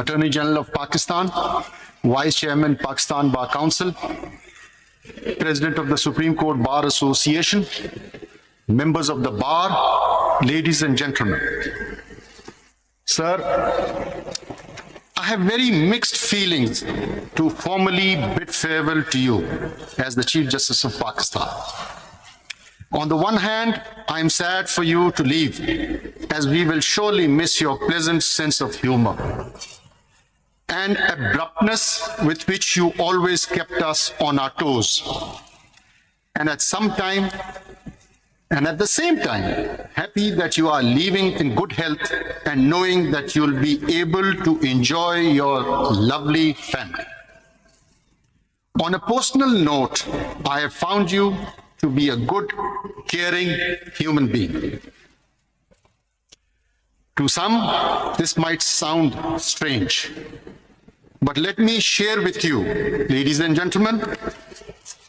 Attorney General of Pakistan, Vice Chairman Pakistan Bar Council, President of the Supreme Court Bar Association, members of the bar, ladies and gentlemen. Sir, I have very mixed feelings to formally bid farewell to you as the Chief Justice of Pakistan. On the one hand, I am sad for you to leave, as we will surely miss your pleasant sense of humor and abruptness with which you always kept us on our toes. And at the same time, happy that you are leaving in good health and knowing that you'll be able to enjoy your lovely family. On a personal note, I have found you to be a good, caring human being. To some, this might sound strange, but let me share with you, ladies and gentlemen,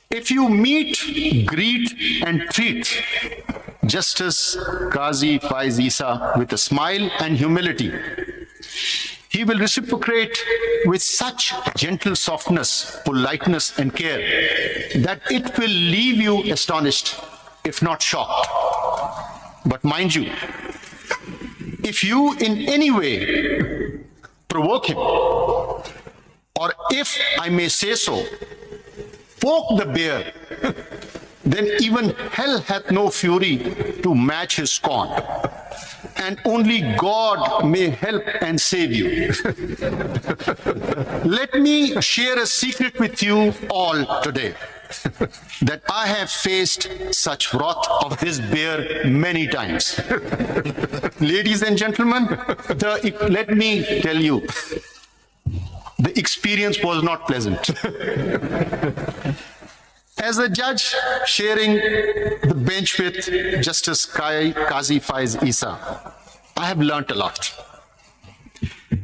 if you meet, greet, and treat Justice Qazi Faez Isa with a smile and humility, he will reciprocate with such gentle softness, politeness, and care that it will leave you astonished, if not shocked. But mind you, if you in any way provoke him, or if I may say so, poke the bear, then even hell hath no fury to match his scorn, and only God may help and save you. Let me share a secret with you all today, that I have faced such wrath of this bear many times. Ladies and gentlemen, let me tell you, the experience was not pleasant. As a judge sharing the bench with Justice Qazi Faez Isa, I have learnt a lot.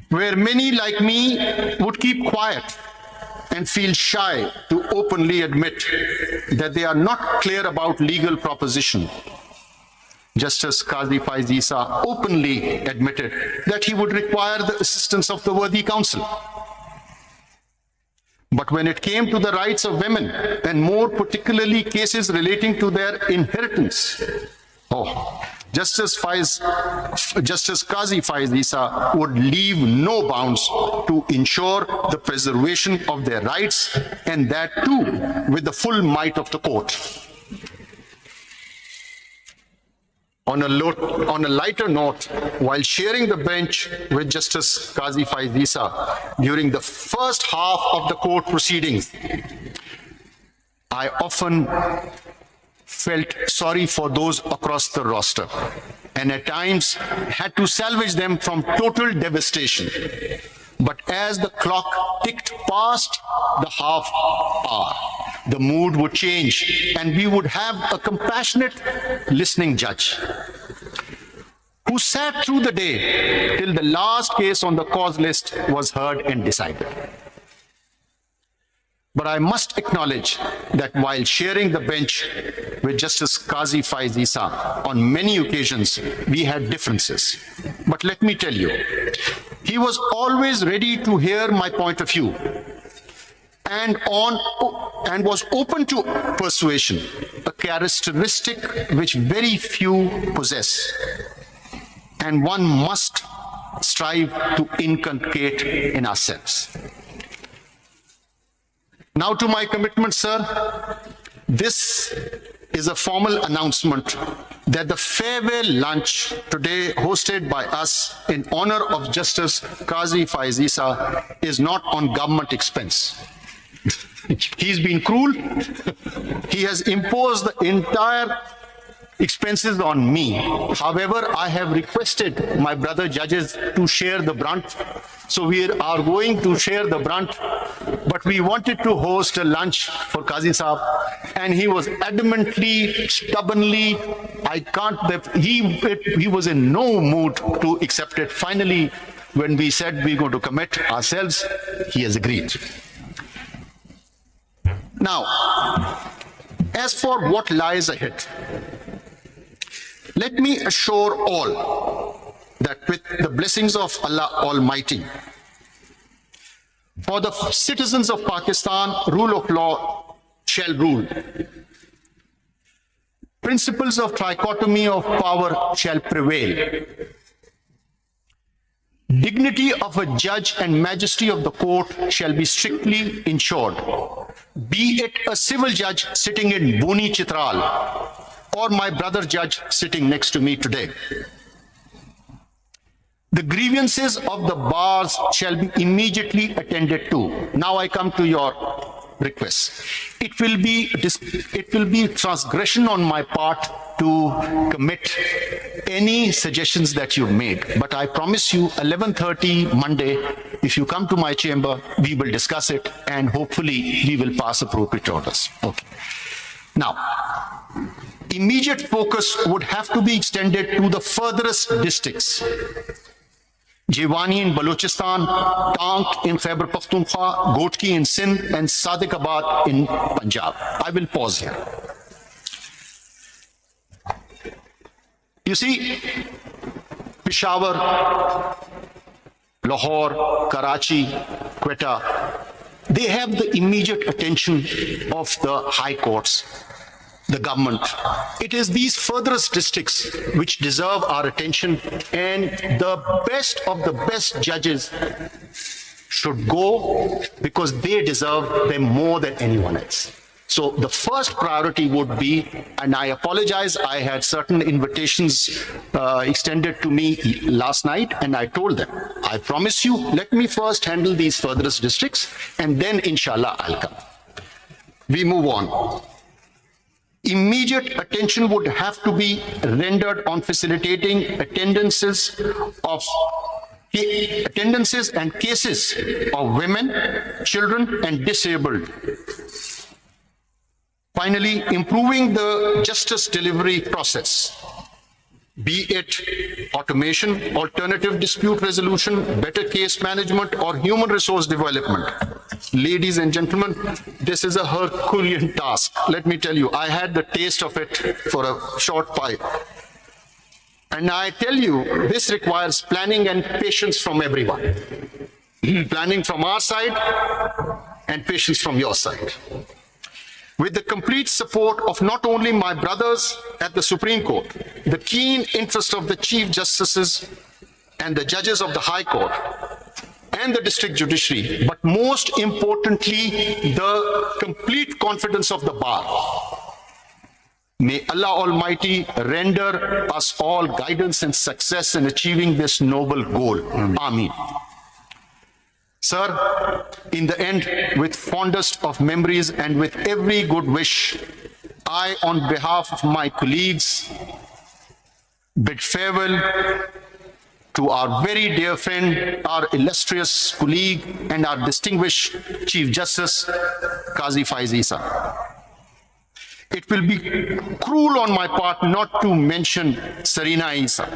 Where many like me would keep quiet and feel shy to openly admit that they are not clear about legal proposition, Justice Qazi Faez Isa openly admitted that he would require the assistance of the worthy counsel. But when it came to the rights of women, and more particularly cases relating to their inheritance, Justice Qazi Faez Isa would leave no bounds to ensure the preservation of their rights, and that too with the full might of the court. On a lighter note, while sharing the bench with Justice Qazi Faez Isa during the first half of the court proceedings, I often felt sorry for those across the roster, and at times had to salvage them from total devastation. But as the clock ticked past the half hour, the mood would change, and we would have a compassionate listening judge who sat through the day till the last case on the cause list was heard and decided. But I must acknowledge that while sharing the bench with Justice Qazi Faez Isa on many occasions, we had differences. But let me tell you, he was always ready to hear my point of view and was open to persuasion, a characteristic which very few possess, and one must strive to inculcate in ourselves. Now to my commitment, sir. This is a formal announcement that the farewell lunch today hosted by us in honor of Justice Qazi Faez Isa is not on government expense. He's been cruel. He has imposed the entire expenses on me. However, I have requested my brother judges to share the brunt. So we are going to share the brunt, but we wanted to host a lunch for Qazi Saab, and he was adamantly, stubbornly, he was in no mood to accept it. Finally, when we said we're going to commit ourselves, he has agreed. Now, as for what lies ahead, let me assure all that with the blessings of Allah Almighty, For the citizens of Pakistan, rule of law shall rule. Principles of trichotomy of power shall prevail. Dignity of a judge and majesty of the court shall be strictly ensured. Be it a civil judge sitting in Buni Chitral or my brother judge sitting next to me today. The grievances of the bars shall be immediately attended to. Now I come to your request. It will be transgression on my part to commit any suggestions that you've made. But I promise you, 11:30 Monday, if you come to my chamber, we will discuss it and hopefully we will pass appropriate orders. Okay. Now, immediate focus would have to be extended to the furthest districts. Jiwani in Balochistan, Tank in Khyber Pakhtunkhwa, Gotki in Sindh, and Sadiqabad in Punjab. I will pause here. You see, Peshawar, Lahore, Karachi, Quetta, they have the immediate attention of the high courts, the government. It is these furthest districts which deserve our attention, and the best of the best judges should go because they deserve them more than anyone else. So the first priority would be, and I apologize, I had certain invitations extended to me last night, and I told them, I promise you, let me first handle these furthest districts, and then inshallah I'll come. We move on. Immediate attention would have to be rendered on facilitating attendances and cases of women, children, and disabled. Finally, improving the justice delivery process, be it automation, alternative dispute resolution, better case management, or human resource development. Ladies and gentlemen, this is a Herculean task. Let me tell you, I had the taste of it for a short while. And I tell you, this requires planning and patience from everyone. Planning from our side and patience from your side. With the complete support of not only my brothers at the Supreme Court, the keen interest of the Chief Justices and the judges of the High Court and the District Judiciary, but most importantly, the complete confidence of the Bar. May Allah Almighty render us all guidance and success in achieving this noble goal. Ameen. Sir, in the end, with fondest of memories and with every good wish, I, on behalf of my colleagues, bid farewell to our very dear friend, our illustrious colleague, and our distinguished Chief Justice, Qazi Faez Isa. It will be cruel on my part not to mention Sarina Isa,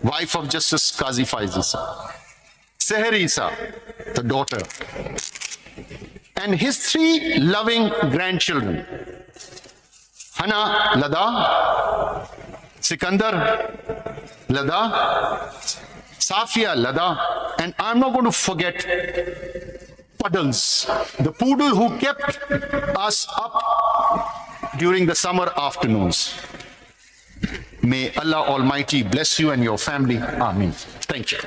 wife of Justice Qazi Faez Isa. Seher Isa, the daughter, and his 3 loving grandchildren, Hana Lada, Sikandar Lada, Safia Lada, and I'm not going to forget Puddles, the poodle who kept us up during the summer afternoons. May Allah Almighty bless you and your family. Ameen. Thank you.